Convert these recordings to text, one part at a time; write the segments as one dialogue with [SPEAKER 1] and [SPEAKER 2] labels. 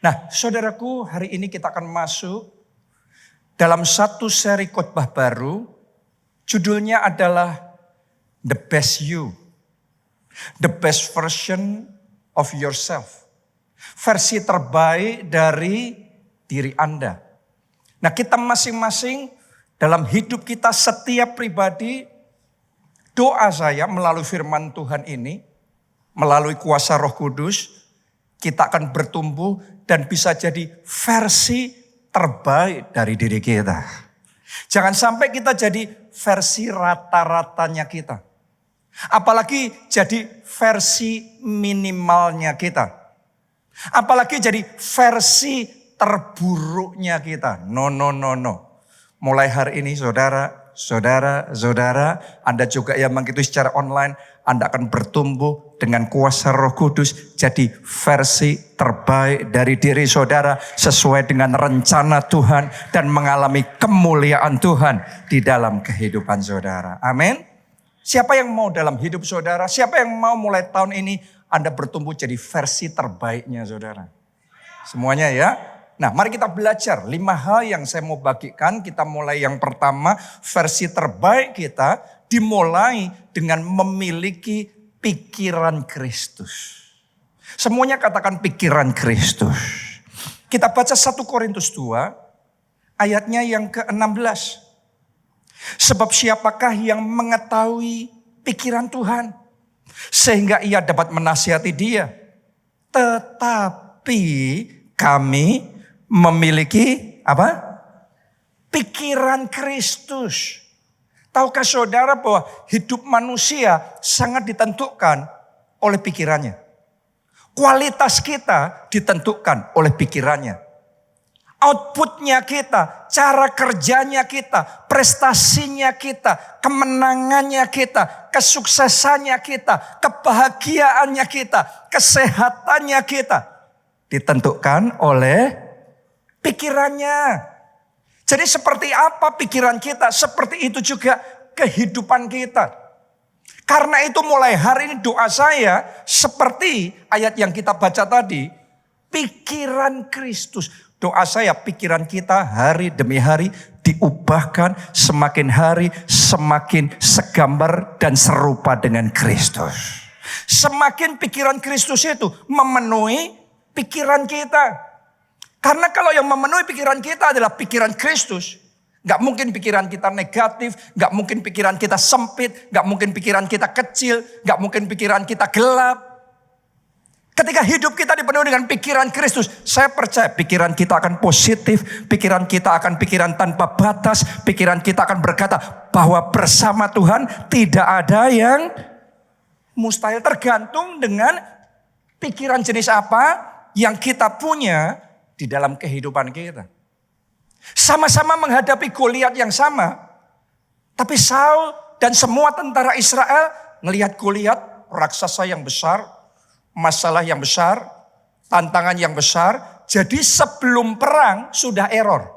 [SPEAKER 1] Nah, saudaraku, hari ini kita akan masuk dalam satu seri khotbah baru. Judulnya adalah The Best You. The best version of yourself. Versi terbaik dari diri Anda. Nah, kita masing-masing dalam hidup kita setiap pribadi, doa saya melalui firman Tuhan ini, melalui kuasa Roh Kudus, kita akan bertumbuh dan bisa jadi versi terbaik dari diri kita. Jangan sampai kita jadi versi rata-ratanya kita. Apalagi jadi versi minimalnya kita. Apalagi jadi versi terburuknya kita. No. Mulai hari ini saudara, Anda juga yang mengikuti secara online, Anda akan bertumbuh dengan kuasa Roh Kudus jadi versi terbaik dari diri saudara sesuai dengan rencana Tuhan dan mengalami kemuliaan Tuhan di dalam kehidupan saudara. Amin. Siapa yang mau dalam hidup saudara, siapa yang mau mulai tahun ini Anda bertumbuh jadi versi terbaiknya saudara. Semuanya ya. Nah, mari kita belajar 5 hal yang saya mau bagikan. Kita mulai yang pertama, versi terbaik kita dimulai dengan memiliki pikiran Kristus. Semuanya katakan pikiran Kristus. Kita baca 1 Korintus 2 ayatnya yang ke-16. Sebab siapakah yang mengetahui pikiran Tuhan sehingga ia dapat menasihati dia? Tetapi kami memiliki apa? Pikiran Kristus. Tahukah saudara bahwa hidup manusia sangat ditentukan oleh pikirannya? Kualitas kita ditentukan oleh pikirannya. Outputnya kita, cara kerjanya kita, prestasinya kita, kemenangannya kita, kesuksesannya kita, kebahagiaannya kita, kesehatannya kita ditentukan oleh pikirannya. Jadi seperti apa pikiran kita, seperti itu juga kehidupan kita. Karena itu mulai hari ini doa saya seperti ayat yang kita baca tadi, pikiran Kristus. Doa saya pikiran kita hari demi hari diubahkan semakin hari semakin segambar dan serupa dengan Kristus. Semakin pikiran Kristus itu memenuhi pikiran kita. Karena kalau yang memenuhi pikiran kita adalah pikiran Kristus, gak mungkin pikiran kita negatif, gak mungkin pikiran kita sempit, gak mungkin pikiran kita kecil, gak mungkin pikiran kita gelap. Ketika hidup kita dipenuhi dengan pikiran Kristus, saya percaya pikiran kita akan positif, pikiran kita akan pikiran tanpa batas, pikiran kita akan berkata bahwa bersama Tuhan tidak ada yang mustahil, tergantung dengan pikiran jenis apa yang kita punya di dalam kehidupan kita. Sama-sama menghadapi Goliat yang sama. Tapi Saul dan semua tentara Israel melihat Goliat, raksasa yang besar, masalah yang besar, tantangan yang besar. Jadi sebelum perang sudah error.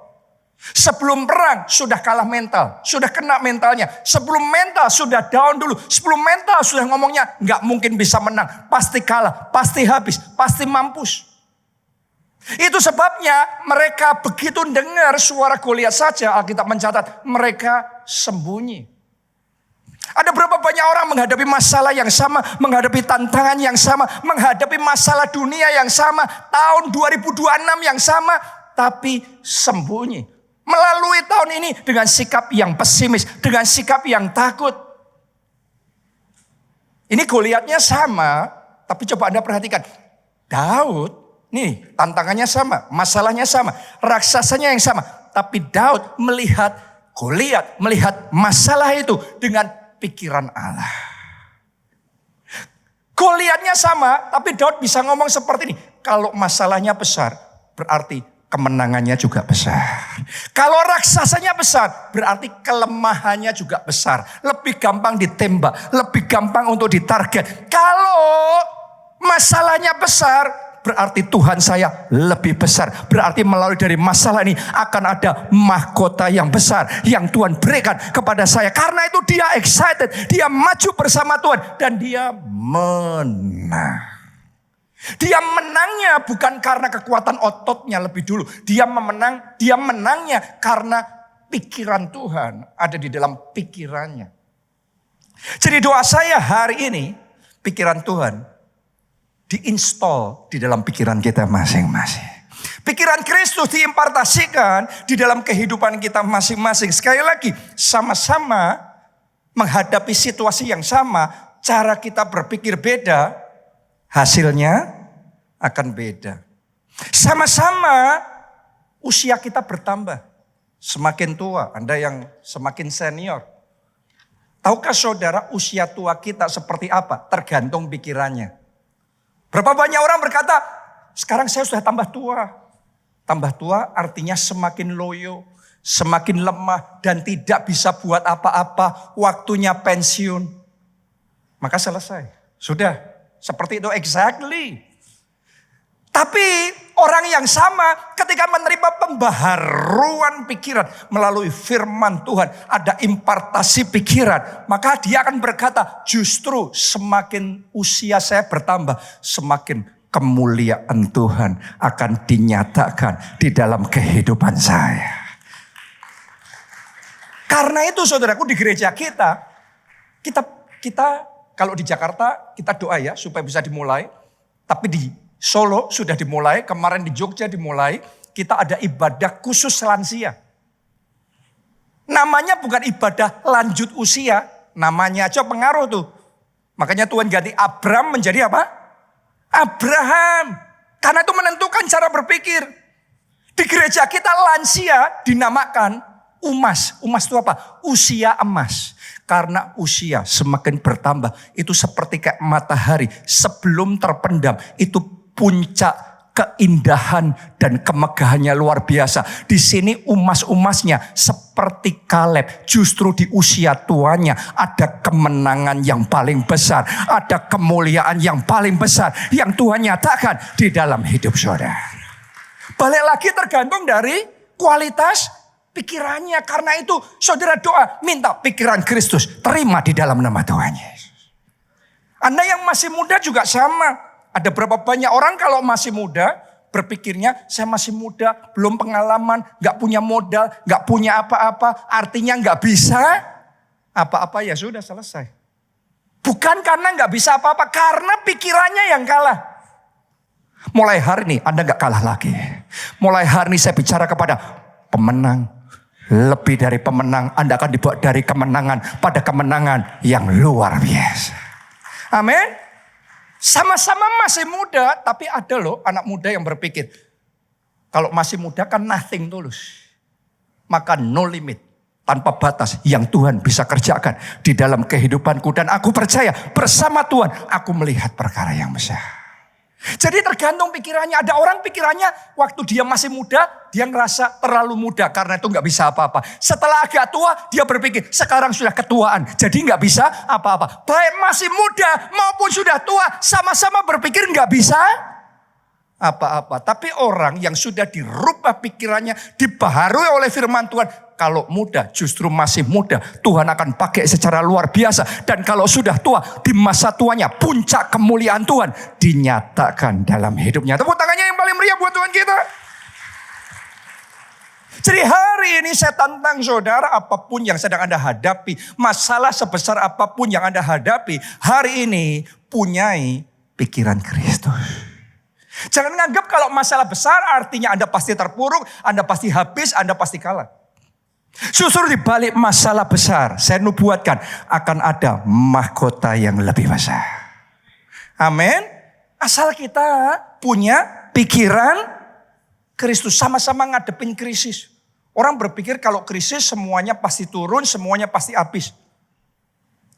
[SPEAKER 1] Sebelum perang sudah kalah mental, sudah kena mentalnya. Sebelum mental sudah down dulu. Sebelum mental sudah ngomongnya gak mungkin bisa menang. Pasti kalah, pasti habis, pasti mampus. Itu sebabnya mereka begitu dengar suara Goliat saja, Alkitab mencatat mereka sembunyi. Ada berapa banyak orang menghadapi masalah yang sama, menghadapi tantangan yang sama, menghadapi masalah dunia yang sama, tahun 2026 yang sama, tapi sembunyi. Melalui tahun ini dengan sikap yang pesimis, dengan sikap yang takut. Ini Goliatnya sama, tapi coba Anda perhatikan. Daud, nih tantangannya sama, masalahnya sama, raksasanya yang sama. Tapi Daud melihat Goliat, melihat masalah itu dengan pikiran Allah. Goliatnya sama, tapi Daud bisa ngomong seperti ini. Kalau masalahnya besar, berarti kemenangannya juga besar. Kalau raksasanya besar, berarti kelemahannya juga besar. Lebih gampang ditembak, lebih gampang untuk ditarget. Kalau masalahnya besar, berarti Tuhan saya lebih besar. Berarti melalui dari masalah ini akan ada mahkota yang besar yang Tuhan berikan kepada saya. Karena itu dia excited, dia maju bersama Tuhan dan dia menang. Dia menangnya bukan karena kekuatan ototnya lebih dulu. Dia menangnya karena pikiran Tuhan ada di dalam pikirannya. Jadi doa saya hari ini, pikiran Tuhan diinstal di dalam pikiran kita masing-masing. Pikiran Kristus diimpartasikan di dalam kehidupan kita masing-masing. Sekali lagi, sama-sama menghadapi situasi yang sama, cara kita berpikir beda, hasilnya akan beda. Sama-sama usia kita bertambah. Semakin tua, Anda yang semakin senior. Tahukah saudara usia tua kita seperti apa? Tergantung pikirannya. Berapa banyak orang berkata, sekarang saya sudah tambah tua. Tambah tua artinya semakin loyo, semakin lemah dan tidak bisa buat apa-apa. Waktunya pensiun. Maka selesai. Sudah. Seperti itu exactly. Tapi orang yang sama ketika menerima pembaharuan pikiran melalui firman Tuhan. Ada impartasi pikiran. Maka dia akan berkata, justru semakin usia saya bertambah, semakin kemuliaan Tuhan akan dinyatakan di dalam kehidupan saya. Karena itu saudaraku di gereja kita kalau di Jakarta kita doa ya supaya bisa dimulai. Tapi di Solo sudah dimulai, kemarin di Jogja dimulai. Kita ada ibadah khusus lansia. Namanya bukan ibadah lanjut usia, namanya aja pengaruh tuh. Makanya Tuhan ganti Abram menjadi apa? Abraham. Karena itu menentukan cara berpikir. Di gereja kita lansia dinamakan umas. Umas itu apa? Usia emas. Karena usia semakin bertambah. Itu seperti kayak matahari sebelum terpendam. Itu puncak keindahan dan kemegahannya luar biasa. Di sini umas-umasnya seperti Kaleb. Justru di usia tuanya ada kemenangan yang paling besar. Ada kemuliaan yang paling besar. Yang Tuhan nyatakan di dalam hidup saudara. Balik lagi tergantung dari kualitas pikirannya. Karena itu saudara doa minta pikiran Kristus. Terima di dalam nama Tuhan Yesus. Anda yang masih muda juga sama. Ada berapa banyak orang kalau masih muda berpikirnya saya masih muda, belum pengalaman, gak punya modal, gak punya apa-apa. Artinya gak bisa apa-apa ya sudah selesai. Bukan karena gak bisa apa-apa, karena pikirannya yang kalah. Mulai hari ini Anda gak kalah lagi. Mulai hari ini saya bicara kepada pemenang. Lebih dari pemenang, Anda akan dibawa dari kemenangan pada kemenangan yang luar biasa. Amin. Sama-sama masih muda, tapi ada loh anak muda yang berpikir, kalau masih muda kan nothing tulus. Maka no limit, tanpa batas yang Tuhan bisa kerjakan di dalam kehidupanku. Dan aku percaya bersama Tuhan aku melihat perkara yang besar. Jadi tergantung pikirannya. Ada orang pikirannya waktu dia masih muda, dia ngerasa terlalu muda karena itu gak bisa apa-apa. Setelah agak tua, dia berpikir sekarang sudah ketuaan, jadi gak bisa apa-apa. Baik masih muda maupun sudah tua, sama-sama berpikir gak bisa apa-apa. Tapi orang yang sudah dirubah pikirannya, dibaharui oleh firman Tuhan, kalau muda justru masih muda, Tuhan akan pakai secara luar biasa. Dan kalau sudah tua, di masa tuanya puncak kemuliaan Tuhan dinyatakan dalam hidupnya. Tepuk tangannya yang paling meriah buat Tuhan kita. Jadi hari ini saya tantang saudara, apapun yang sedang Anda hadapi, masalah sebesar apapun yang Anda hadapi, hari ini punyai pikiran Kristus. Jangan menganggap kalau masalah besar artinya Anda pasti terpuruk, Anda pasti habis, Anda pasti kalah. Justru di balik masalah besar, saya nubuatkan akan ada mahkota yang lebih besar. Amin. Asal kita punya pikiran Kristus, sama-sama ngadepin krisis. Orang berpikir kalau krisis semuanya pasti turun, semuanya pasti habis.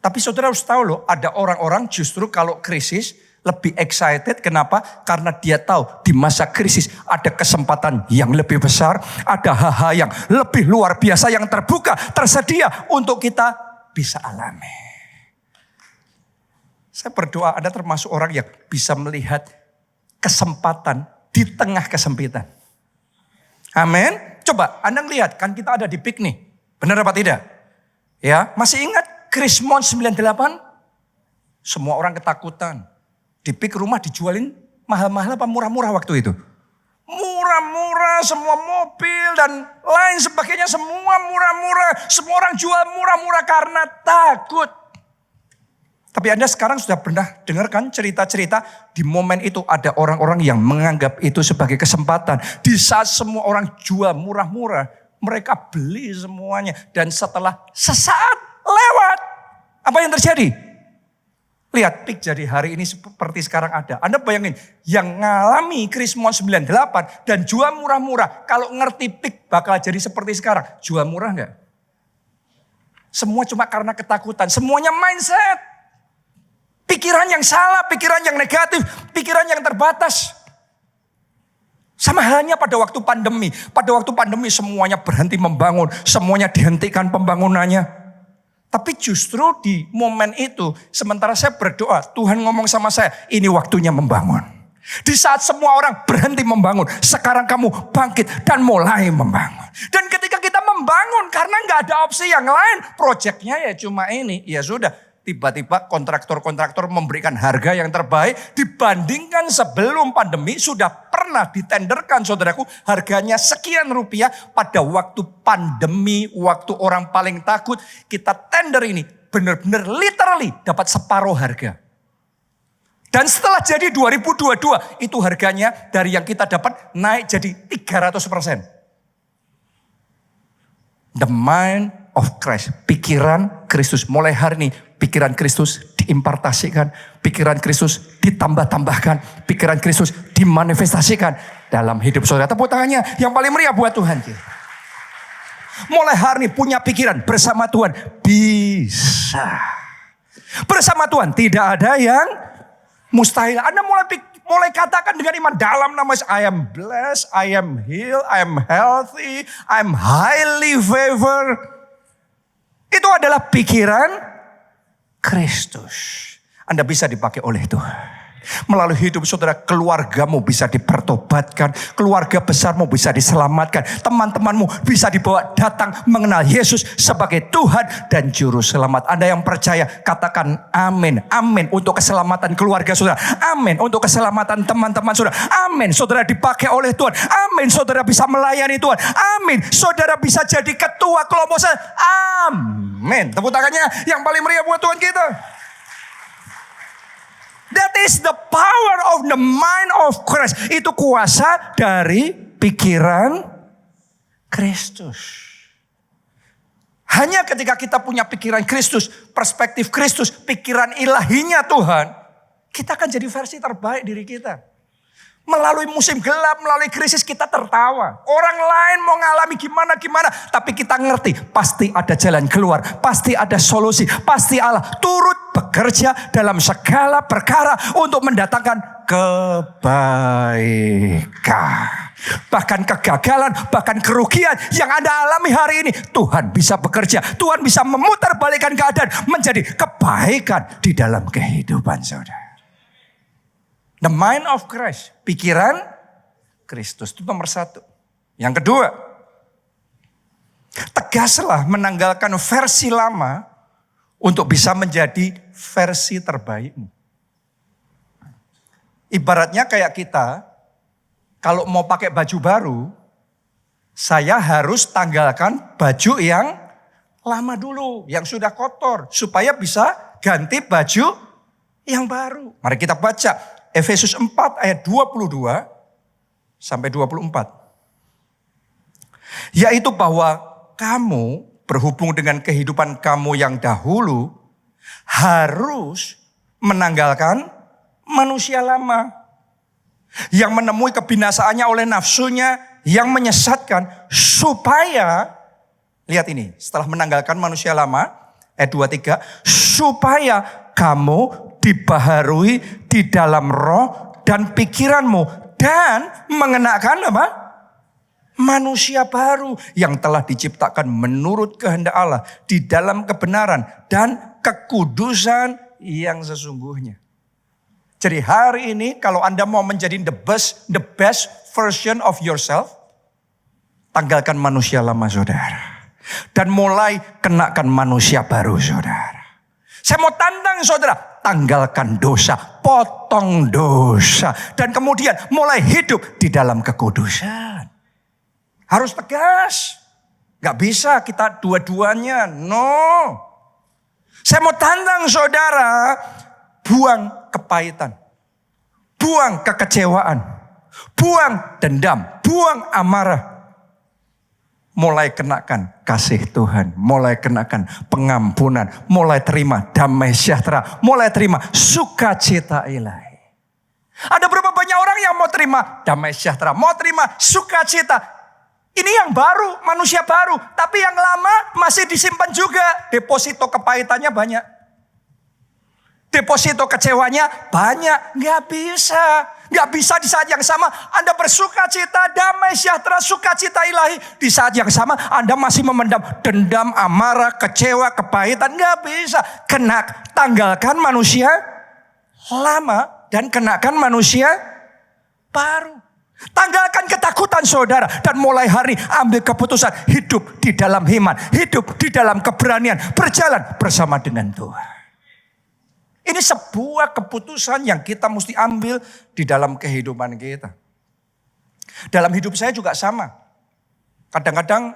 [SPEAKER 1] Tapi saudara harus tahu loh, ada orang-orang justru kalau krisis lebih excited. Kenapa? Karena dia tahu di masa krisis ada kesempatan yang lebih besar. Ada hal-hal yang lebih luar biasa yang terbuka, tersedia untuk kita bisa alami. Saya berdoa Anda termasuk orang yang bisa melihat kesempatan di tengah kesempitan. Amin. Coba Anda lihat, kan kita ada di PIK nih. Benar apa tidak? Ya, masih ingat Krismon 98? Semua orang ketakutan. Di PIK rumah dijualin Mahal-mahal apa murah-murah waktu itu? Murah-murah, semua mobil dan lain sebagainya, semua murah-murah. Semua orang jual murah-murah karena takut. Tapi Anda sekarang sudah pernah dengar kan cerita-cerita di momen itu ada orang-orang yang menganggap itu sebagai kesempatan. Di saat semua orang jual murah-murah, mereka beli semuanya. Dan setelah sesaat lewat, apa yang terjadi? Lihat peak jadi hari ini seperti sekarang ada. Anda bayangin yang ngalami Krismon 98 dan jual murah-murah. Kalau ngerti peak bakal jadi seperti sekarang. Jual murah enggak? Semua cuma karena ketakutan. Semuanya mindset. Pikiran yang salah, pikiran yang negatif, pikiran yang terbatas. Sama halnya pada waktu pandemi. Pada waktu pandemi semuanya berhenti membangun. Semuanya dihentikan pembangunannya. Tapi justru di momen itu, sementara saya berdoa, Tuhan ngomong sama saya, ini waktunya membangun. Di saat semua orang berhenti membangun, sekarang kamu bangkit dan mulai membangun. Dan ketika kita membangun, karena nggak ada opsi yang lain, proyeknya ya cuma ini, ya sudah. Tiba-tiba kontraktor-kontraktor memberikan harga yang terbaik dibandingkan sebelum pandemi sudah pernah ditenderkan saudaraku harganya sekian rupiah pada waktu pandemi, waktu orang paling takut kita tender ini benar-benar literally dapat separuh harga. Dan setelah jadi 2022 itu harganya dari yang kita dapat naik jadi 300%. The mind of Christ, pikiran Kristus mulai hari ini. Pikiran Kristus diimpartasikan, pikiran Kristus ditambah-tambahkan, pikiran Kristus dimanifestasikan dalam hidup saudara. Tepuk tangannya yang paling meriah buat Tuhan. Mulai hari ini punya pikiran bersama Tuhan bisa. Bersama Tuhan tidak ada yang mustahil. Anda mulai katakan dengan iman dalam nama I am blessed, I am healed, I am healthy, I am highly favored. Itu adalah pikiran Kristus. Anda bisa dipakai oleh Tuhan. Melalui hidup saudara, keluargamu bisa dipertobatkan. Keluarga besarmu bisa diselamatkan. Teman-temanmu bisa dibawa datang mengenal Yesus sebagai Tuhan dan Juru Selamat. Anda yang percaya, katakan amin. Amin untuk keselamatan keluarga saudara. Amin untuk keselamatan teman-teman saudara. Amin saudara dipakai oleh Tuhan. Amin saudara bisa melayani Tuhan. Amin saudara bisa jadi ketua kelompok saya. Amin. Tepuk tangannya yang paling meriah buat Tuhan kita. That is the power of the mind of Christ. Itu kuasa dari pikiran Kristus. Hanya ketika kita punya pikiran Kristus, perspektif Kristus, pikiran ilahinya Tuhan, kita akan jadi versi terbaik diri kita. Melalui musim gelap, melalui krisis kita tertawa. Orang lain mau ngalami gimana-gimana. Tapi kita ngerti pasti ada jalan keluar. Pasti ada solusi. Pasti Allah turut bekerja dalam segala perkara untuk mendatangkan kebaikan. Bahkan kegagalan, bahkan kerugian yang Anda alami hari ini. Tuhan bisa bekerja. Tuhan bisa memutarbalikkan keadaan menjadi kebaikan di dalam kehidupan saudara. The mind of Christ. Pikiran Kristus. Itu nomor satu. Yang kedua. Tegaslah menanggalkan versi lama. Untuk bisa menjadi versi terbaikmu. Ibaratnya kayak kita. Kalau mau pakai baju baru. Saya harus tanggalkan baju yang lama dulu. Yang sudah kotor. Supaya bisa ganti baju yang baru. Mari kita baca. Efesus 4 ayat 22 sampai 24. Yaitu bahwa kamu berhubung dengan kehidupan kamu yang dahulu harus menanggalkan manusia lama yang menemui kebinasaannya oleh nafsunya yang menyesatkan supaya, lihat ini, setelah menanggalkan manusia lama ayat 23, supaya kamu dibaharui di dalam roh dan pikiranmu dan mengenakan apa? Manusia baru yang telah diciptakan menurut kehendak Allah di dalam kebenaran dan kekudusan yang sesungguhnya. Jadi hari ini kalau Anda mau menjadi the best version of yourself, tanggalkan manusia lama saudara dan mulai kenakan manusia baru saudara. Saya mau tantang saudara, tanggalkan dosa, potong dosa. Dan kemudian mulai hidup di dalam kekudusan. Harus tegas. Gak bisa kita dua-duanya, no. Saya mau tantang saudara, buang kepahitan. Buang kekecewaan. Buang dendam, buang amarah. Mulai kenakan kasih Tuhan, mulai kenakan pengampunan, mulai terima damai sejahtera, mulai terima sukacita ilahi. Ada berapa banyak orang yang mau terima damai sejahtera, mau terima sukacita. Ini yang baru, manusia baru, tapi yang lama masih disimpan juga. Deposito kepahitannya banyak. Deposito kecewanya banyak, nggak bisa. Nggak bisa di saat yang sama Anda bersukacita, damai sejahtera, sukacita ilahi. Di saat yang sama Anda masih memendam dendam, amarah, kecewa, kepahitan. Nggak bisa. Tanggalkan manusia lama dan kenakan manusia baru. Tanggalkan ketakutan saudara dan mulai hari ambil keputusan hidup di dalam iman, hidup di dalam keberanian, berjalan bersama dengan Tuhan. Ini sebuah keputusan yang kita mesti ambil di dalam kehidupan kita. Dalam hidup saya juga sama. Kadang-kadang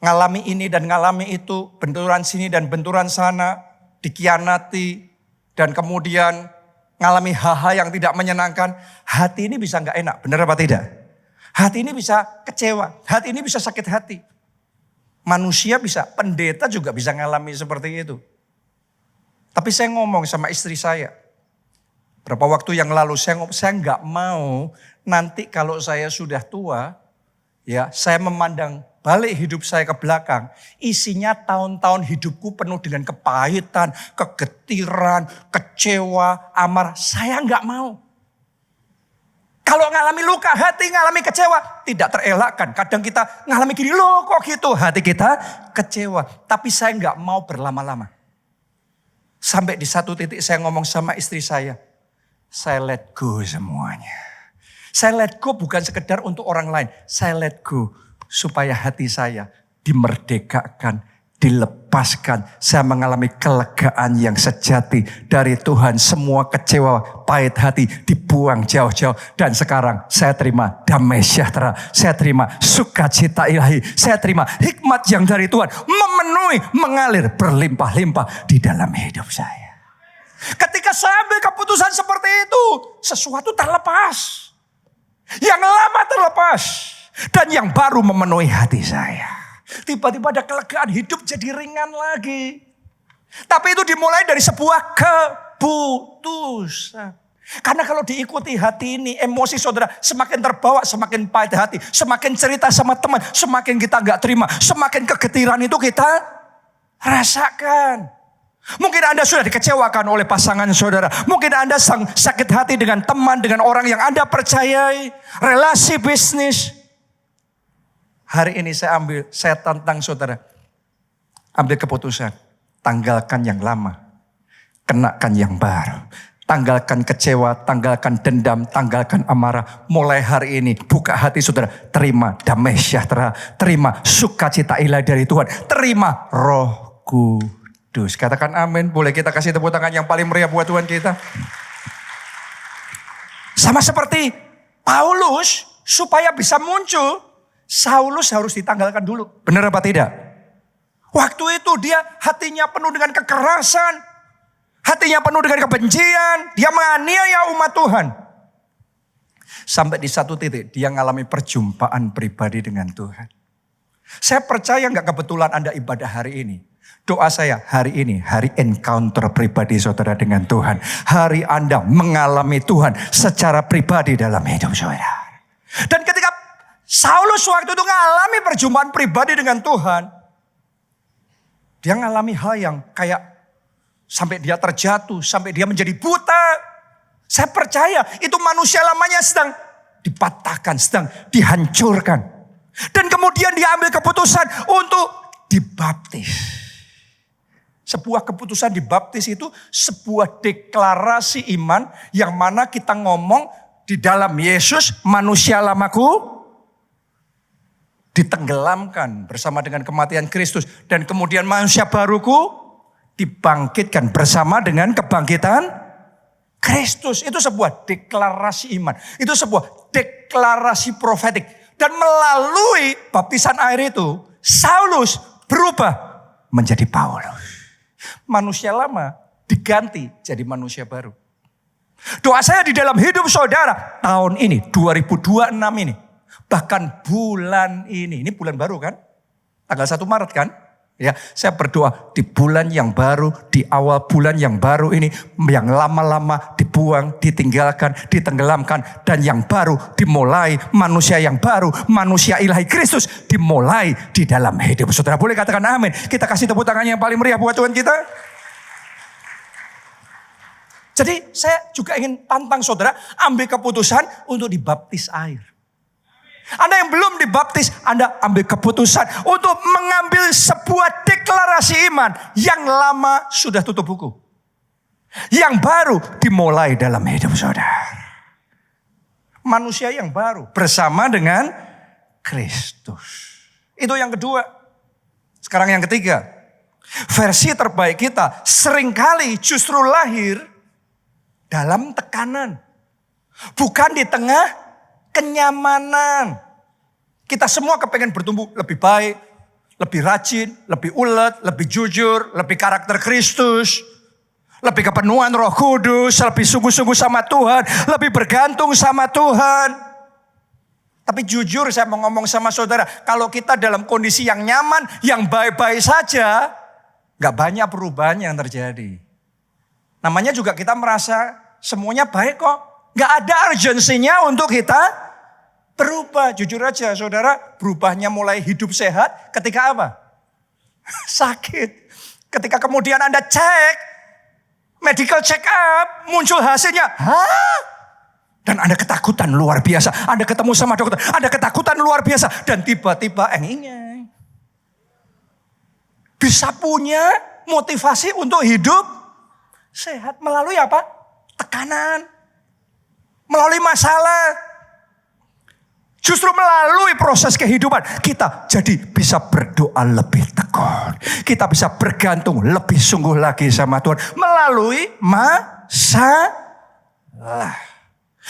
[SPEAKER 1] ngalami ini dan ngalami itu, benturan sini dan benturan sana, dikhianati, dan kemudian ngalami hal-hal yang tidak menyenangkan. Hati ini bisa gak enak, benar apa tidak? Hati ini bisa kecewa, hati ini bisa sakit hati. Manusia bisa, pendeta juga bisa ngalami seperti itu. Tapi saya ngomong sama istri saya. Berapa waktu yang lalu saya nggak mau nanti kalau saya sudah tua, ya saya memandang balik hidup saya ke belakang. Isinya tahun-tahun hidupku penuh dengan kepahitan, kegetiran, kecewa, amarah. Saya nggak mau. Kalau ngalami luka hati, ngalami kecewa, tidak terelakkan. Kadang kita ngalami gini, loh kok gitu. Hati kita kecewa. Tapi saya nggak mau berlama-lama. Sampai di satu titik saya ngomong sama istri saya let go semuanya. Saya let go bukan sekedar untuk orang lain. Saya let go supaya hati saya dimerdekakan, dilepaskan. Saya mengalami kelegaan yang sejati dari Tuhan. Semua kecewa, pahit hati dibuang jauh-jauh. Dan sekarang saya terima damai sejahtera. Saya terima sukacita ilahi. Saya terima hikmat yang dari Tuhan memenuhi, mengalir berlimpah-limpah di dalam hidup saya. Ketika saya ambil keputusan seperti itu, sesuatu terlepas. Yang lama terlepas. Dan yang baru memenuhi hati saya. Tiba-tiba ada kelegaan, hidup jadi ringan lagi. Tapi itu dimulai dari sebuah keputusan. Karena kalau diikuti hati ini, emosi saudara semakin terbawa, semakin pahit hati. Semakin cerita sama teman, semakin kita gak terima. Semakin kegetiran itu kita rasakan. Mungkin Anda sudah dikecewakan oleh pasangan saudara. Mungkin Anda sakit hati dengan teman, dengan orang yang Anda percayai. Relasi bisnis. Hari ini saya tantang saudara. Ambil keputusan. Tanggalkan yang lama. Kenakan yang baru. Tanggalkan kecewa, tanggalkan dendam, tanggalkan amarah. Mulai hari ini buka hati saudara. Terima damai sejahtera. Terima sukacita ilahi dari Tuhan. Terima Roh Kudus. Katakan amin. Boleh kita kasih tepuk tangan yang paling meriah buat Tuhan kita. Sama seperti Paulus. Supaya bisa muncul. Saulus harus ditanggalkan dulu. Benar apa tidak? Waktu itu dia hatinya penuh dengan kekerasan. Hatinya penuh dengan kebencian. Dia menganiaya umat Tuhan. Sampai di satu titik dia mengalami perjumpaan pribadi dengan Tuhan. Saya percaya gak kebetulan Anda ibadah hari ini. Doa saya hari ini, hari encounter pribadi saudara dengan Tuhan. Hari Anda mengalami Tuhan secara pribadi dalam hidup saudara. Dan ketika Saulus waktu itu mengalami perjumpaan pribadi dengan Tuhan. Dia mengalami hal yang kayak sampai dia terjatuh, sampai dia menjadi buta. Saya percaya itu manusia lamanya sedang dipatahkan, sedang dihancurkan. Dan kemudian dia ambil keputusan untuk dibaptis. Sebuah keputusan dibaptis itu sebuah deklarasi iman yang mana kita ngomong di dalam Yesus manusia lamaku ditenggelamkan bersama dengan kematian Kristus. Dan kemudian manusia baruku dibangkitkan bersama dengan kebangkitan Kristus. Itu sebuah deklarasi iman. Itu sebuah deklarasi profetik. Dan melalui baptisan air itu, Saulus berubah menjadi Paulus. Manusia lama diganti jadi manusia baru. Doa saya di dalam hidup saudara tahun ini, 2026 ini. Bahkan bulan ini bulan baru kan? Tanggal 1 Maret kan? Ya, saya berdoa di bulan yang baru, di awal bulan yang baru ini, yang lama-lama dibuang, ditinggalkan, ditenggelamkan, dan yang baru dimulai, manusia yang baru, manusia ilahi Kristus dimulai di dalam hidup saudara. Boleh katakan amin? Kita kasih tepuk tangannya yang paling meriah buat Tuhan kita. Jadi saya juga ingin tantang saudara, ambil keputusan untuk dibaptis air. Anda yang belum dibaptis, Anda ambil keputusan untuk mengambil sebuah deklarasi iman yang lama sudah tutup buku. Yang baru dimulai dalam hidup saudara. Manusia yang baru bersama dengan Kristus. Itu yang kedua. Sekarang yang ketiga. Versi terbaik kita seringkali justru lahir dalam tekanan. Bukan di tengah kenyamanan. Kita semua kepengen bertumbuh lebih baik, lebih rajin, lebih ulet, lebih jujur, lebih karakter Kristus, lebih kepenuhan Roh Kudus, lebih sungguh-sungguh sama Tuhan, lebih bergantung sama Tuhan. Tapi jujur saya mau ngomong sama saudara, kalau kita dalam kondisi yang nyaman, yang baik-baik saja, gak banyak perubahan yang terjadi. Namanya juga kita merasa semuanya baik kok. Gak ada urgensinya untuk kita berubah. Jujur aja saudara, berubahnya mulai hidup sehat ketika apa? Sakit. Ketika kemudian Anda cek, medical check up, muncul hasilnya, hah? Dan Anda ketakutan luar biasa. Anda ketemu sama dokter, Anda ketakutan luar biasa. Dan tiba-tiba engingnya bisa punya motivasi untuk hidup sehat. Melalui apa? Tekanan. Melalui masalah. Justru melalui proses kehidupan kita jadi bisa berdoa lebih tekun. Kita bisa bergantung lebih sungguh lagi sama Tuhan. Melalui masalah.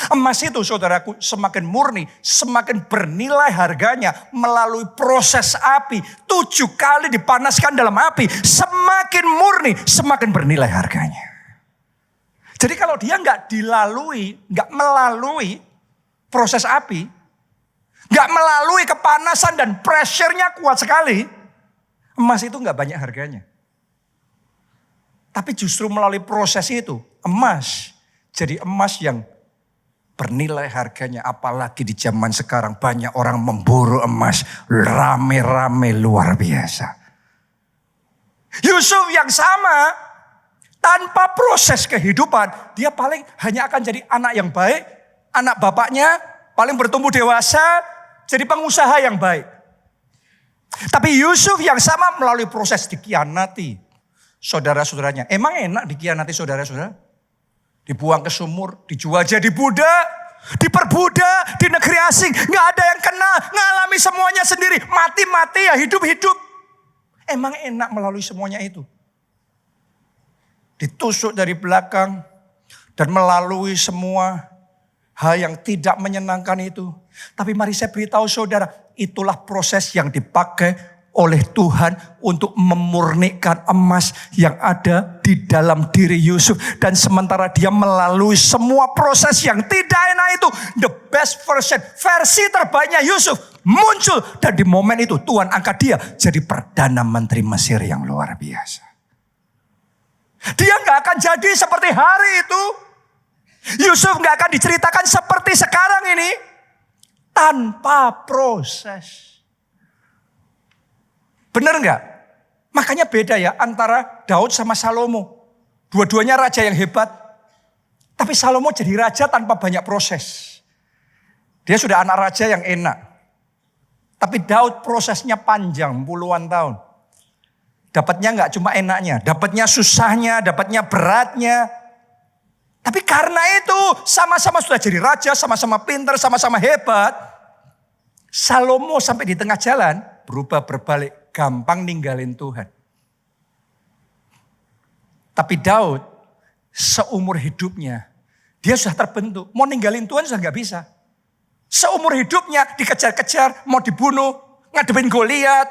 [SPEAKER 1] Emas itu saudaraku semakin murni, semakin bernilai harganya melalui proses api. 7 kali dipanaskan dalam api. Semakin murni, semakin bernilai harganya. Jadi kalau dia nggak melalui proses api, nggak melalui kepanasan dan pressure-nya kuat sekali, emas itu nggak banyak harganya. Tapi justru melalui proses itu, emas jadi emas yang bernilai harganya. Apalagi di zaman sekarang banyak orang memburu emas rame-rame luar biasa. Yusuf yang sama, tanpa proses kehidupan, dia paling hanya akan jadi anak yang baik, anak bapaknya paling bertumbuh dewasa, jadi pengusaha yang baik. Tapi Yusuf yang sama melalui proses dikhianati saudara-saudaranya. Emang enak dikhianati saudara-saudara? Dibuang ke sumur, dijual jadi budak, diperbudak di negeri asing. Gak ada yang kena, ngalami semuanya sendiri. Mati-mati ya hidup-hidup. Emang enak melalui semuanya itu? Ditusuk dari belakang dan melalui semua hal yang tidak menyenangkan itu. Tapi mari saya beritahu saudara, itulah proses yang dipakai oleh Tuhan untuk memurnikan emas yang ada di dalam diri Yusuf. Dan sementara dia melalui semua proses yang tidak enak itu, the best version, versi terbaiknya Yusuf muncul. Dan di momen itu Tuhan angkat dia jadi Perdana Menteri Mesir yang luar biasa. Dia gak akan jadi seperti hari itu. Yusuf gak akan diceritakan seperti sekarang ini tanpa proses. Benar gak? Makanya beda ya antara Daud sama Salomo. Dua-duanya raja yang hebat. Tapi Salomo jadi raja tanpa banyak proses. Dia sudah anak raja yang enak. Tapi Daud prosesnya panjang puluhan tahun. Dapatnya gak cuma enaknya, dapatnya susahnya, dapatnya beratnya. Tapi karena itu sama-sama sudah jadi raja, sama-sama pintar, sama-sama hebat. Salomo sampai di tengah jalan berubah berbalik, gampang ninggalin Tuhan. Tapi Daud seumur hidupnya dia sudah terbentuk. Mau ninggalin Tuhan sudah gak bisa. Seumur hidupnya dikejar-kejar, mau dibunuh, ngadepin Goliat,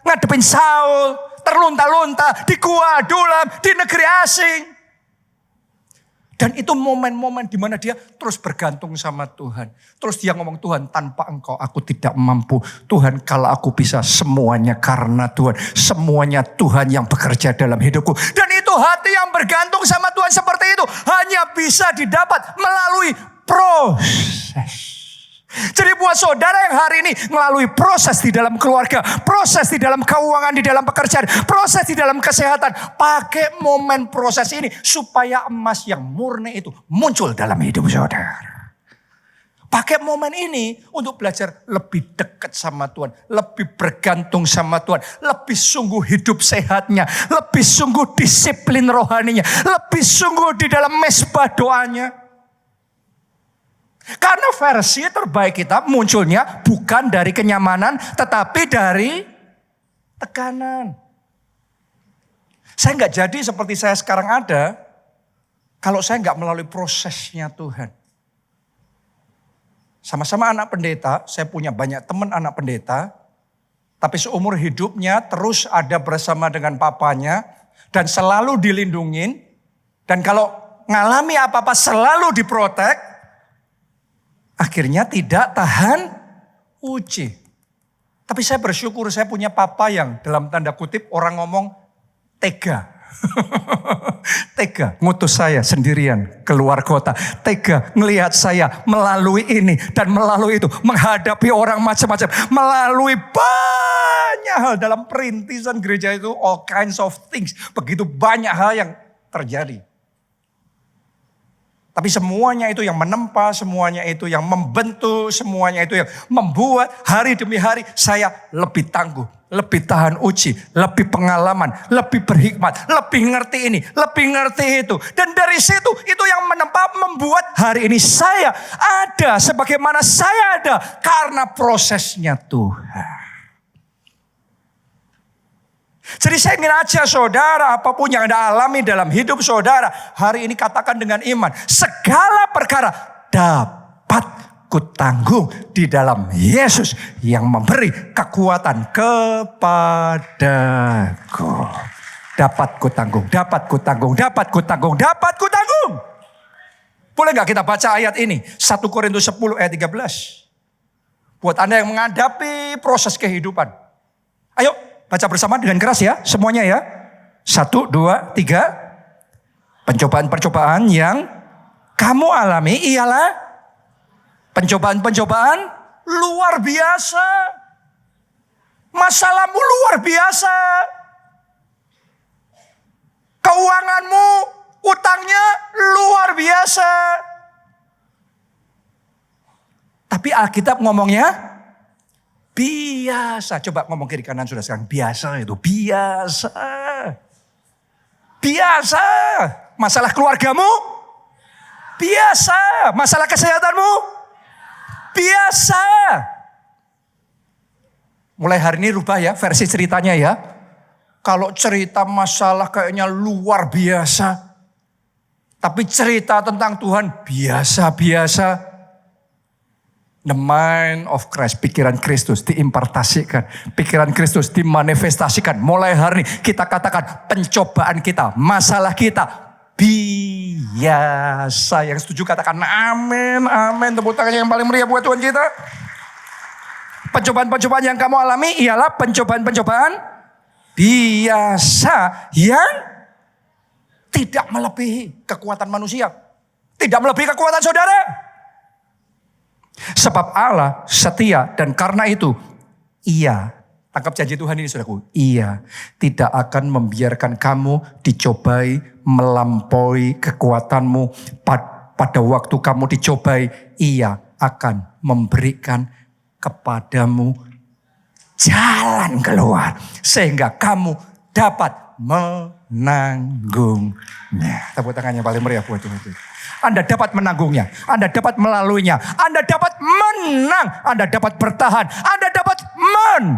[SPEAKER 1] ngadepin Saul, terlunta-lunta di gua Adulam, di negeri asing. Dan itu momen-momen di mana dia terus bergantung sama Tuhan. Terus dia ngomong, Tuhan tanpa engkau aku tidak mampu. Tuhan kalau aku bisa semuanya karena Tuhan. Semuanya Tuhan yang bekerja dalam hidupku. Dan itu hati yang bergantung sama Tuhan seperti itu hanya bisa didapat melalui proses. Jadi buat saudara yang hari ini melalui proses di dalam keluarga, proses di dalam keuangan, di dalam pekerjaan, proses di dalam kesehatan. Pakai momen proses ini supaya emas yang murni itu muncul dalam hidup saudara. Pakai momen ini untuk belajar lebih dekat sama Tuhan. Lebih bergantung sama Tuhan. Lebih sungguh hidup sehatnya. Lebih sungguh disiplin rohaninya. Lebih sungguh di dalam mesbah doanya. Karena versi terbaik kita munculnya bukan dari kenyamanan, tetapi dari tekanan. Saya nggak jadi seperti saya sekarang ada, kalau saya nggak melalui prosesnya Tuhan. Sama-sama anak pendeta, saya punya banyak teman anak pendeta, tapi seumur hidupnya terus ada bersama dengan papanya, dan selalu dilindungin, dan kalau ngalami apa-apa selalu diprotek. Akhirnya tidak tahan uji. Tapi saya bersyukur saya punya papa yang dalam tanda kutip orang ngomong tega. Tega ngutus saya sendirian keluar kota. Tega ngelihat saya melalui ini dan melalui itu. Menghadapi orang macam-macam. Melalui banyak hal dalam perintisan gereja itu. All kinds of things. Begitu banyak hal yang terjadi. Tapi semuanya itu yang menempa, semuanya itu yang membentuk, semuanya itu yang membuat hari demi hari saya lebih tangguh, lebih tahan uji, lebih pengalaman, lebih berhikmat, lebih ngerti ini, lebih ngerti itu. Dan dari situ itu yang menempa membuat hari ini saya ada sebagaimana saya ada karena prosesnya Tuhan. Jadi saya ingin ajak saudara apapun yang Anda alami dalam hidup saudara. Hari ini katakan dengan iman. Segala perkara dapat kutanggung di dalam Yesus yang memberi kekuatan kepadaku. Dapat kutanggung, dapat kutanggung, dapat kutanggung, dapat kutanggung. Boleh gak kita baca ayat ini? 1 Korintus 10 ayat 13. Buat Anda yang menghadapi proses kehidupan. Ayo. Baca bersama dengan keras ya, semuanya ya. 1, 2, 3. Pencobaan-pencobaan yang kamu alami ialah pencobaan-pencobaan luar biasa. Masalahmu luar biasa. Keuanganmu, utangnya luar biasa. Tapi Alkitab ngomongnya biasa. Coba ngomong kiri kanan sudah sekarang. Biasa itu. Biasa. Biasa. Masalah keluargamu? Biasa. Masalah kesehatanmu? Biasa. Mulai hari ini rubah ya versi ceritanya ya. Kalau cerita masalah kayaknya luar biasa. Tapi cerita tentang Tuhan biasa-biasa. The mind of Christ, pikiran Kristus diimpartasikan. Pikiran Kristus dimanifestasikan. Mulai hari ini kita katakan pencobaan kita, masalah kita biasa. Yang setuju katakan amin, amin. Tepuk tangan yang paling meriah buat Tuhan kita. Pencobaan-pencobaan yang kamu alami ialah pencobaan-pencobaan biasa yang tidak melebihi kekuatan manusia. Tidak melebihi kekuatan saudara. Sebab Allah setia dan karena itu Ia, tangkap janji Tuhan ini saudaraku, Ia tidak akan membiarkan kamu dicobai melampaui kekuatanmu. Pada waktu kamu dicobai, Ia akan memberikan kepadamu jalan keluar sehingga kamu dapat menanggungnya. Tepuk tangannya paling meriah buat Tuhan. Anda dapat menanggungnya. Anda dapat melaluinya. Anda dapat menang. Anda dapat bertahan. Anda dapat menang.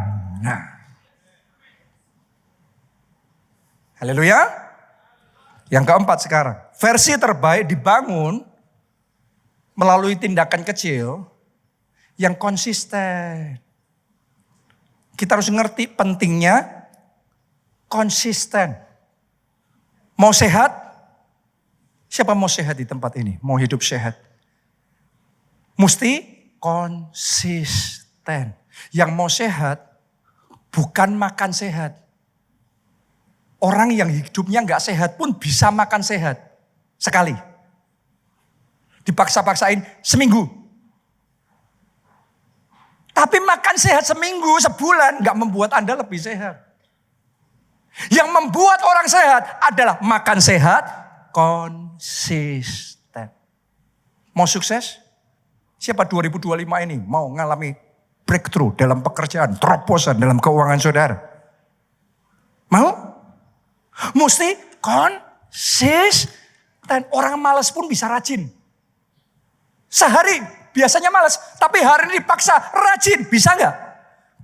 [SPEAKER 1] Haleluya. Yang keempat sekarang, versi terbaik dibangun melalui tindakan kecil yang konsisten. Kita harus ngerti pentingnya konsisten. Mau sehat? Siapa mau sehat di tempat ini? Mau hidup sehat? Mesti konsisten. Yang mau sehat bukan makan sehat. Orang yang hidupnya nggak sehat pun bisa makan sehat. Sekali. Dipaksa-paksain seminggu. Tapi makan sehat seminggu, sebulan nggak membuat Anda lebih sehat. Yang membuat orang sehat adalah makan sehat konsisten. Mau sukses? Siapa 2025 ini mau ngalami breakthrough dalam pekerjaan, terobosan dalam keuangan saudara? Mau? Mesti konsisten. Orang malas pun bisa rajin. Sehari biasanya malas, tapi hari ini dipaksa rajin. Bisa nggak?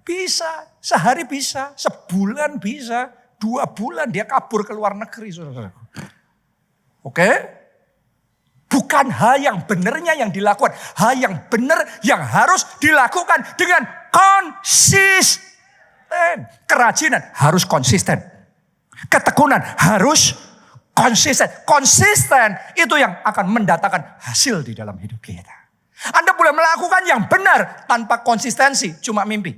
[SPEAKER 1] Bisa. Sehari bisa, sebulan bisa, 2 bulan dia kabur ke luar negeri, saudara. Oke? Bukan hal yang benernya yang dilakukan. Hal yang benar yang harus dilakukan dengan konsisten. Kerajinan harus konsisten. Ketekunan harus konsisten. Konsisten itu yang akan mendatangkan hasil di dalam hidup kita. Anda boleh melakukan yang benar tanpa konsistensi, cuma mimpi.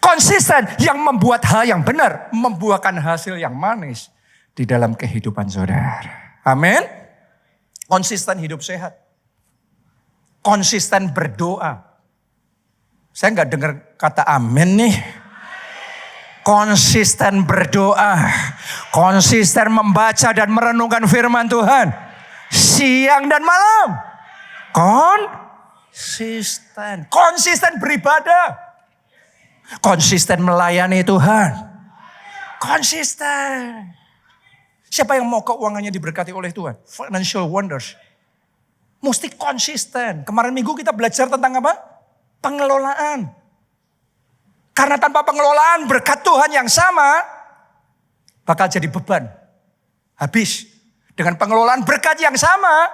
[SPEAKER 1] Konsisten yang membuat hal yang benar, membuahkan hasil yang manis di dalam kehidupan saudara. Amin. Konsisten hidup sehat. Konsisten berdoa. Saya nggak dengar kata amin nih. Konsisten berdoa. Konsisten membaca dan merenungkan firman Tuhan. Siang dan malam. Konsisten. Konsisten beribadah. Konsisten melayani Tuhan. Konsisten. Siapa yang mau keuangannya diberkati oleh Tuhan? Financial wonders. Mesti konsisten. Kemarin minggu kita belajar tentang apa? Pengelolaan. Karena tanpa pengelolaan berkat Tuhan yang sama bakal jadi beban. Habis. Dengan pengelolaan berkat yang sama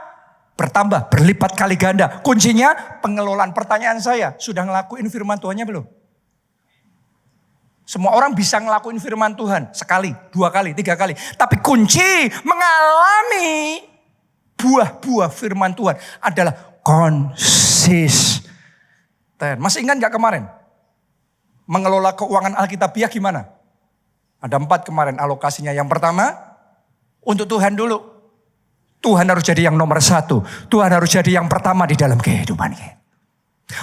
[SPEAKER 1] bertambah, berlipat kali ganda. Kuncinya pengelolaan. Pertanyaan saya, sudah ngelakuin firman Tuhannya belum? Semua orang bisa ngelakuin firman Tuhan sekali, 2 kali, 3 kali. Tapi kunci mengalami buah-buah firman Tuhan adalah konsisten. Masih ingat gak kemarin? Mengelola keuangan Alkitabiah gimana? Ada 4 kemarin alokasinya. Yang pertama, untuk Tuhan dulu. Tuhan harus jadi yang nomor 1. Tuhan harus jadi yang pertama di dalam kehidupan kita.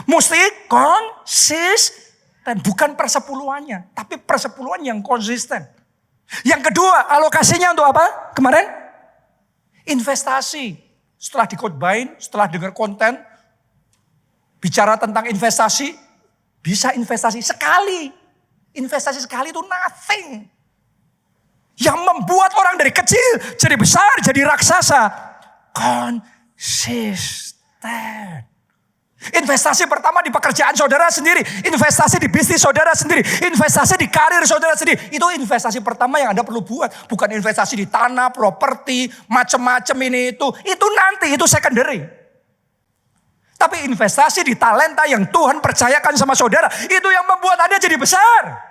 [SPEAKER 1] Mesti konsisten. Bukan persepuluhannya, tapi persepuluhan yang konsisten. Yang kedua, alokasinya untuk apa kemarin? Investasi. Setelah dikhotbahin, setelah dengar konten, bicara tentang investasi, bisa investasi sekali. Investasi sekali itu nothing. Yang membuat orang dari kecil jadi besar, jadi raksasa. Konsisten. Investasi pertama di pekerjaan saudara sendiri. Investasi di bisnis saudara sendiri. Investasi di karir saudara sendiri. Itu investasi pertama yang Anda perlu buat. Bukan investasi di tanah, properti, macam-macam ini itu. Itu nanti, itu secondary. Tapi investasi di talenta yang Tuhan percayakan sama saudara. Itu yang membuat Anda jadi besar.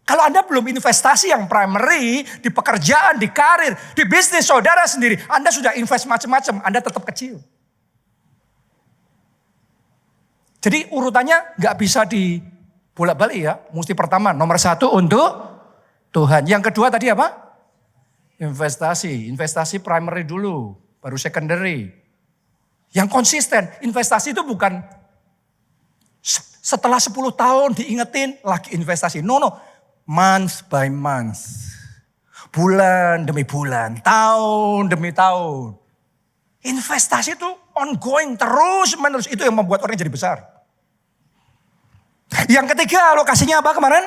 [SPEAKER 1] Kalau Anda belum investasi yang primary. Di pekerjaan, di karir, di bisnis saudara sendiri. Anda sudah invest macam-macam. Anda tetap kecil. Jadi urutannya gak bisa dibolak-balik ya. Mesti pertama nomor 1 untuk Tuhan. Yang kedua tadi apa? Investasi. Investasi primary dulu. Baru secondary. Yang konsisten, investasi itu bukan setelah 10 tahun diingetin lagi investasi. No. Month by month. Bulan demi bulan, tahun demi tahun. Investasi itu ongoing, terus menerus. Itu yang membuat orang jadi besar. Yang ketiga alokasinya apa kemarin?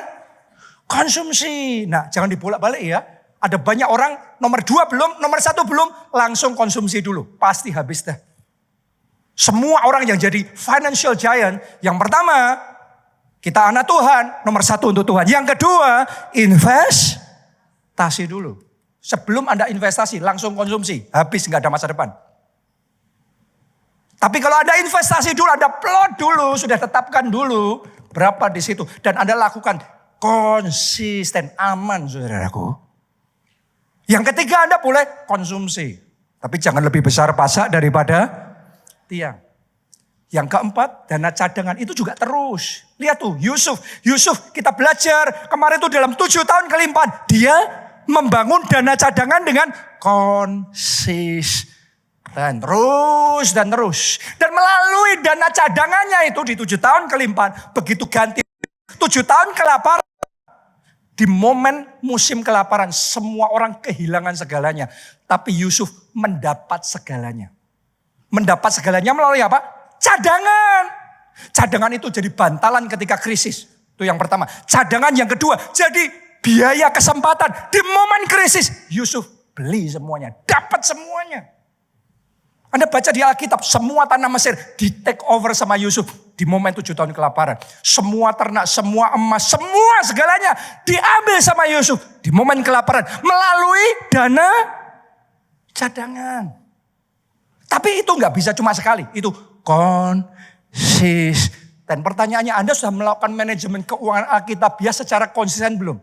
[SPEAKER 1] Konsumsi. Nah jangan dibolak-balik ya. Ada banyak orang nomor 2 belum, nomor 1 belum. Langsung konsumsi dulu, pasti habis dah. Semua orang yang jadi financial giant, yang pertama, kita anak Tuhan, nomor 1 untuk Tuhan. Yang kedua, invest. investasi dulu. Sebelum Anda investasi, langsung konsumsi. Habis, nggak ada masa depan. Tapi kalau Anda investasi dulu, Anda plot dulu, sudah tetapkan dulu berapa di situ. Dan Anda lakukan konsisten, aman saudaraku. Yang ketiga Anda boleh konsumsi. Tapi jangan lebih besar pasak daripada tiang. Yang keempat, dana cadangan itu juga terus. Lihat tuh, Yusuf kita belajar kemarin tuh dalam 7 tahun kelimpahan. Dia membangun dana cadangan dengan konsisten. Terus dan terus. Dan melalui dana cadangannya itu di 7 tahun kelimpahan. Begitu ganti 7 tahun kelaparan. Di momen musim kelaparan semua orang kehilangan segalanya. Tapi Yusuf mendapat segalanya. Mendapat segalanya melalui apa? Cadangan. Cadangan itu jadi bantalan ketika krisis. Itu yang pertama. Cadangan yang kedua jadi biaya kesempatan. Di momen krisis Yusuf beli semuanya. Dapat semuanya. Anda baca di Alkitab semua tanah Mesir di take over sama Yusuf. Di momen 7 tahun kelaparan. Semua ternak, semua emas, semua segalanya diambil sama Yusuf. Di momen kelaparan melalui dana cadangan. Tapi itu nggak bisa cuma sekali. Itu konsisten. Pertanyaannya, Anda sudah melakukan manajemen keuangan Alkitabiah secara konsisten belum?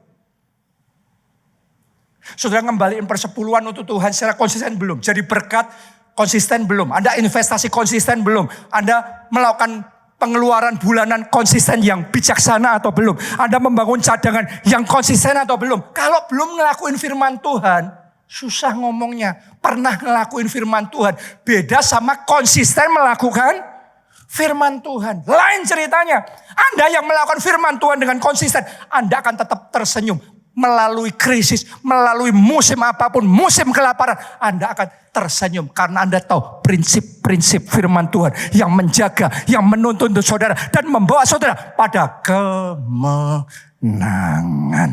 [SPEAKER 1] Sudah ngembaliin persepuluhan untuk Tuhan secara konsisten belum? Jadi berkat konsisten belum? Anda investasi konsisten belum? Anda melakukan pengeluaran bulanan konsisten yang bijaksana atau belum? Anda membangun cadangan yang konsisten atau belum? Kalau belum ngelakuin firman Tuhan, susah ngomongnya. Pernah ngelakuin firman Tuhan. Beda sama konsisten melakukan firman Tuhan. Lain ceritanya. Anda yang melakukan firman Tuhan dengan konsisten. Anda akan tetap tersenyum. Melalui krisis. Melalui musim apapun. Musim kelaparan. Anda akan tersenyum. Karena Anda tahu prinsip-prinsip firman Tuhan. Yang menjaga. Yang menuntun saudara. Dan membawa saudara pada kemenangan.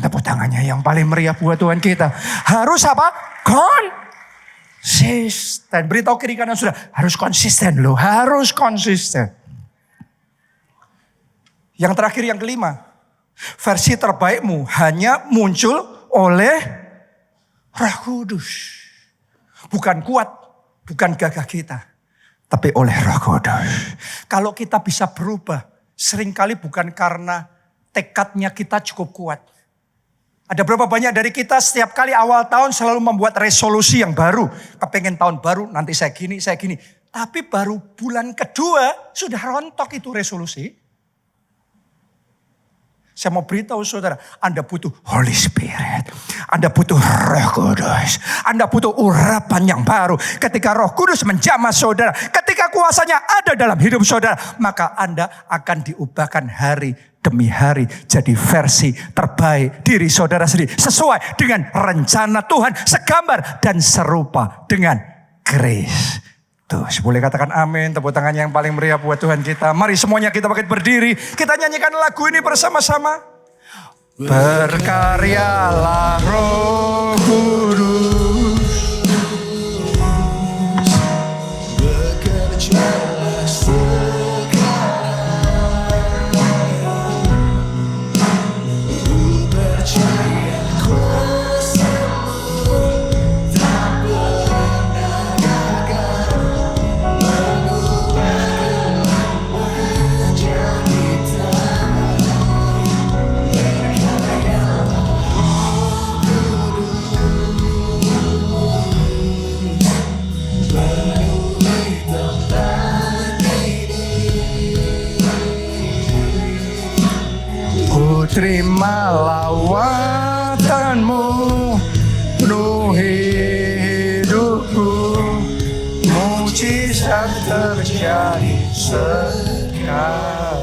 [SPEAKER 1] Tepuk tangannya yang paling meriah buat Tuhan kita. Harus apa? Konsisten. Beritahu kiri kanan sudah. Harus konsisten loh. Harus konsisten. Yang terakhir yang kelima. Versi terbaikmu hanya muncul oleh Roh Kudus. Bukan kuat. Bukan gagah kita. Tapi oleh Roh Kudus. Kalau kita bisa berubah. Seringkali bukan karena tekadnya kita cukup kuat. Ada berapa banyak dari kita setiap kali awal tahun selalu membuat resolusi yang baru. Kepengen tahun baru, nanti saya gini. Tapi baru bulan kedua sudah rontok itu resolusi. Saya mau beritahu saudara, Anda butuh Holy Spirit. Anda butuh Roh Kudus. Anda butuh urapan yang baru. Ketika Roh Kudus menjamah saudara, ketika kuasanya ada dalam hidup saudara, maka Anda akan diubahkan hari demi hari jadi versi terbaik diri saudara sendiri. Sesuai dengan rencana Tuhan, segambar dan serupa dengan Kristus. Boleh katakan amin, tepuk tangan yang paling meriah buat Tuhan kita. Mari semuanya kita bangkit berdiri, kita nyanyikan lagu ini bersama-sama. Berkaryalah Roh Kudus, bekerjalah sekarang. Ku percaya kuasa-Mu tak pernah gagal mengubahkan menjadi terang. Terima lawatanmu, penuhi hidupku, mujizat terjadi sekarang.